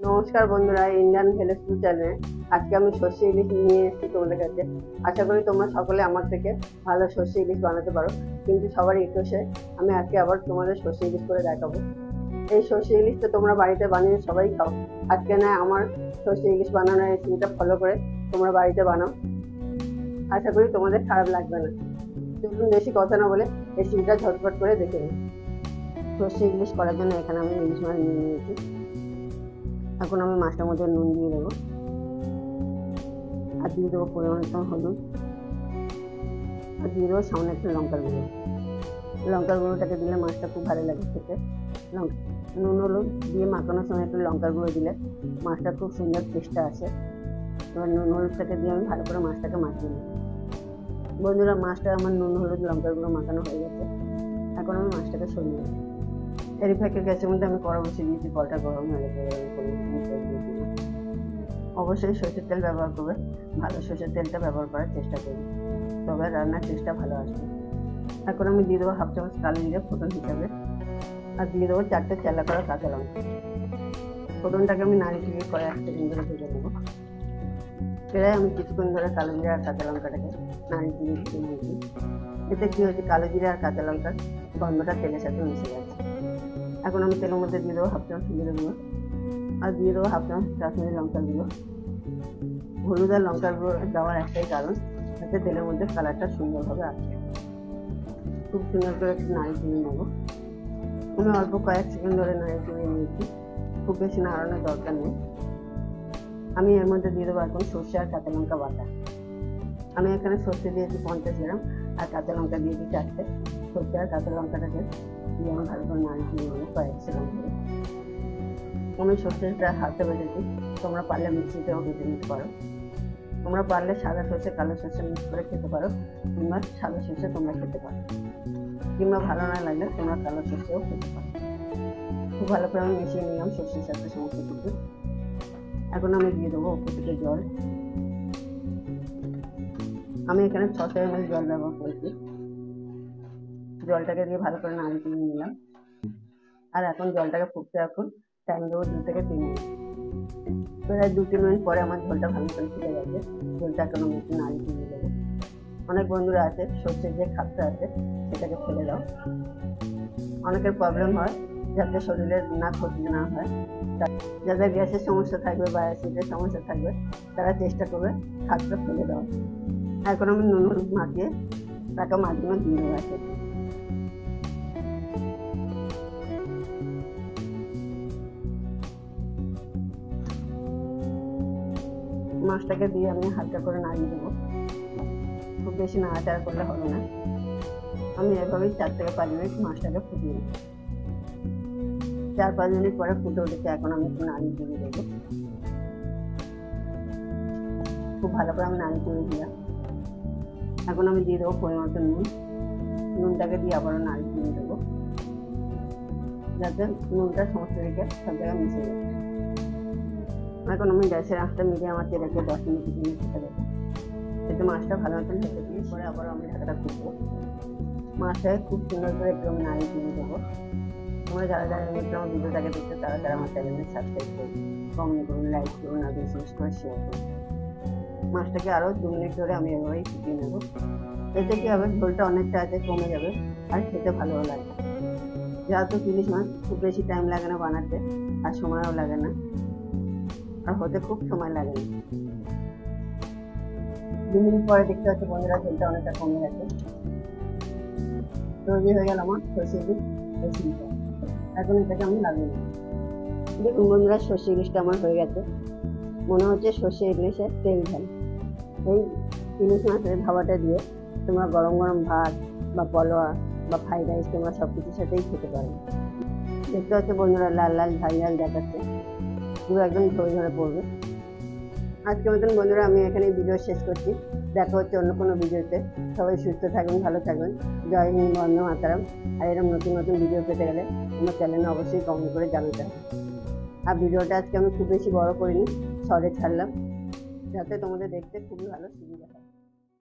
নমস্কার বন্ধুরা, Indian helpful চ্যানেলে আজকে আমি সর্ষে ইলিশ নিয়ে এসেছি তোমাদের কাছে। আশা করি তোমরা সকলে আমার থেকে ভালো সর্ষে ইলিশ বানাতে পারো, কিন্তু সবার রিকোয়েস্টে আমি আজকে আবার তোমাদের সর্ষে ইলিশ করে দেখাবো। এই সর্ষে ইলিশটা তোমরা বাড়িতে বানিয়ে সবাই খাও। আজকে না আমার সর্ষে ইলিশ বানানোর রেসিপিটা ফলো করে তোমরা বাড়িতে বানাও, আশা করি তোমাদের খারাপ লাগবে না। চলুন বেশি কথা না বলে রেসিপিটা ঝটপট করে দেখে নিই। সর্ষে ইলিশ করার জন্য এখানে আমি ইলিশ মাছ নিয়ে নিয়েছি। এখন আমি মাছটার মধ্যে নুন দিয়ে দেবো, আর দিয়ে দেবো পরিমাণ মতো হলুদ, আর দিয়ে দেবো সামনে একটু লঙ্কার গুঁড়ো। লঙ্কার গুঁড়োটাকে দিলে মাছটা খুব ভালো লাগে খেতে। নুন হলুদ দিয়ে মাখানোর সময় একটু লঙ্কার গুঁড়ো দিলে মাছটা খুব সুন্দর টেস্টটা আসে। এবার নুন হলুদটাকে দিয়ে আমি ভালো করে মাছটাকে মাখিয়ে নিই। বন্ধুরা, মাছটা আমার নুন হলুদ লঙ্কার গুঁড়ো মাখানো হয়ে গেছে। এখন আমি মাছটাকে সরিয়ে নিই। এর ফাঁকে গ্যাসের মধ্যে আমি কড়া বসিয়ে দিয়েছি, কড়াটা গরম হয়ে গেছে। অবশ্যই সরষের তেল ব্যবহার করবে, ভালো সরষের তেলটা ব্যবহার করার চেষ্টা করবে, তবে রান্নার টেস্টটা ভালো আসবে। এখন আমি দিয়ে দেবো হাফ চামচ কালো জিরে ফোড়ন হিসাবে, আর দিয়ে দেবো 4টে চেলা করা কাঁচা লঙ্কা। ফোড়নটাকে আমি নাড়িয়ে করে 1 সেকেন্ড ধরে ভেজে নেবো। এবার আমি কিছুক্ষণ ধরে কালো জিরে আর কাঁচা লঙ্কাটাকে নাড়িয়ে নিয়েছি। এতে কি হয়েছে, কালো জিরে আর কাঁচা লঙ্কার গন্ধটা তেলের সাথে মিশে গেছে। এখন আমি তেলের মধ্যে দিয়ে দেবো হাফ চামচ জিরে গুঁড়ো, আর দিয়ে দেবো হাফ চামচ কাশ্মীরি লঙ্কার গুঁড়ো। হলুদ আর লঙ্কার গুঁড়ো দেওয়ার একটাই কারণ, যাতে তেলের মধ্যে কালারটা সুন্দরভাবে আসে। খুব সুন্দর করে একটু নাড়িয়ে চিনি নেবো। আমি অল্প কয়েক সেকেন্ড ধরে নাড়িয়ে চিনি নিয়েছি, খুব বেশি নাড়ানোর দরকার নেই। আমি এর মধ্যে দিয়ে দেবো এখন সর্ষে আর কাঁচা লঙ্কা বাটা। আমি এখানে সর্ষে দিয়েছি 50 গ্রাম, আর কাঁচা লঙ্কা দিয়েছি 4টে। সর্ষে আর কাঁচা লঙ্কাটাকে দিয়ে আমি ভালো করে নাড়িয়ে চিনি নেবো কয়েক সেকেন্ড ধরে। আমি সর্ষেটা হাতে বেটেছি, তোমরা পারলে মিক্সিতেও বেটে নিতে পারো। তোমরা পারলে সাদা সর্ষে কালো সর্ষে মিক্স করে খেতে পারো, কিংবা সাদা সর্ষে তোমরা খেতে পারো, কিংবা ভালো না লাগলে তোমরা কালো সর্ষেও খেতে পারো। খুব ভালো করে আমি মিশিয়ে নিলাম সর্ষের সাথে সমস্ত কিছু। এখন আমি দিয়ে দেবো ওপর থেকে জল। আমি এখানে 600 ml জল ব্যবহার করেছি। জলটাকে দিয়ে ভালো করে নাড়িয়ে চিনি নিলাম, আর এখন জলটাকে ফুটতে এখন টাইম দেবো 2 থেকে 3 মিনিট। প্রায় 2-3 মিনিট পরে আমার ঝোলটা ভালো করে ফুটে গেছে। ঝোলটা এখন আমি একটু নাড়িয়ে চিনি দেবো। অনেক বন্ধুরা আছে সর্ষের যে খাপটা আছে সেটাকে ফেলে দাও। অনেকের প্রবলেম হয়, যাতে শরীরের না ক্ষতি না হয়, যাদের গ্যাসের সমস্যা থাকবে বা অ্যাসিডের সমস্যা থাকবে, তারা চেষ্টা করবে খাপটা ফেলে দেওয়া। এখন আমি নুন হলুদ মাখিয়ে রাখা মাছগুলো দিয়ে দেবো আছে। মাছটাকে দিয়ে আমি হালকা করে নাড়িয়ে দেবো, খুব বেশি নাড়াচাড়া করলে হবে না। আমি এভাবেই 4 থেকে 5 মিনিট মাছটাকে ফুটিয়ে নিই। 4-5 মিনিট পরে ফুটে উঠেছে, এখন আমি একটু নাড়িয়ে দিয়ে দেবো। খুব ভালো করে আমি নাড়িয়ে দিয়ে দিলাম। এখন আমি দিয়ে দেবো পরিমাণ মতো নুন। নুনটাকে দিয়ে আবারও নাড়িয়ে দিয়ে দেবো, যাতে নুনটা সমস্ত দিকে সব জায়গায় মিশে যায়। এখন আমি গ্যাসের আঁচটা মিডিয়াম আঁচে রেখে 10 মিনিট ঢেকে দেবো, যাতে মাছটা ভালো মতন ঢেকে দিয়ে পরে আবার আমি ঢাকাটা খুলবো। মাছটাকে খুব সুন্দর করে একটু আমি নাড়িয়ে দিয়ে দেবো। তোমরা যারা যারা আমার ভিডিওটাকে দেখছো তারা তারা আমার চ্যানেলকে সাবস্ক্রাইব করুন, কমেন্ট করুন, লাইক করুন, আর বেশি বেশি করে শেয়ার করুন। মাছটাকে আরও 2 মিনিট ধরে আমি এভাবেই ফুটিয়ে নেবো। এতে কি হবে, ঝোলটা অনেকটা আছে কমে যাবে, আর খেতে ভালোও লাগবে। যেহেতু ইলিশ মাছ খুব বেশি টাইম লাগে না বানাতে, আর সময়ও লাগে না, আর হতে খুব সময় লাগে না। 2 মিনিট পরে দেখতে পাচ্ছি বন্ধুরা, ঝোলটা অনেকটা কমে গেছে। তৈরি হয়ে গেল আমার সর্ষে ইলিশ রেসিপিটা। এখন এটাকে আমি লাগিয়ে নেব। দেখুন বন্ধুরা, সর্ষে ইলিশটা আমার হয়ে গেছে। মনে হচ্ছে সর্ষে ইলিশের তেল ঝাল। এই ইলিশ মাছের ভাবাটা দিয়ে তোমরা গরম গরম ভাত বা পলোয়া বা ফ্রাইড রাইস তোমরা সব কিছুর সাথেই খেতে পারো। দেখতে হচ্ছে বন্ধুরা, লাল লাল ঝাল ঝাল দেখাচ্ছে, পুরো একদম ঝরে ঝরে পড়বে। আজকের মতন বন্ধুরা আমি এখানে ভিডিও শেষ করছি। দেখা হচ্ছে অন্য কোনো ভিডিওতে। সবাই সুস্থ থাকবেন, ভালো থাকবেন। জয় হিন্দ, বন্দে মাতরম। আর এরকম নতুন নতুন ভিডিও পেতে গেলে আমার চ্যানেলে অবশ্যই কমেন্ট করে জানাতে হবে। আর ভিডিওটা আজকে আমি খুব বেশি বড় করিনি, শর্টে ছাড়লাম, যাতে তোমাদের দেখতে খুবই ভালো সুবিধা হয়।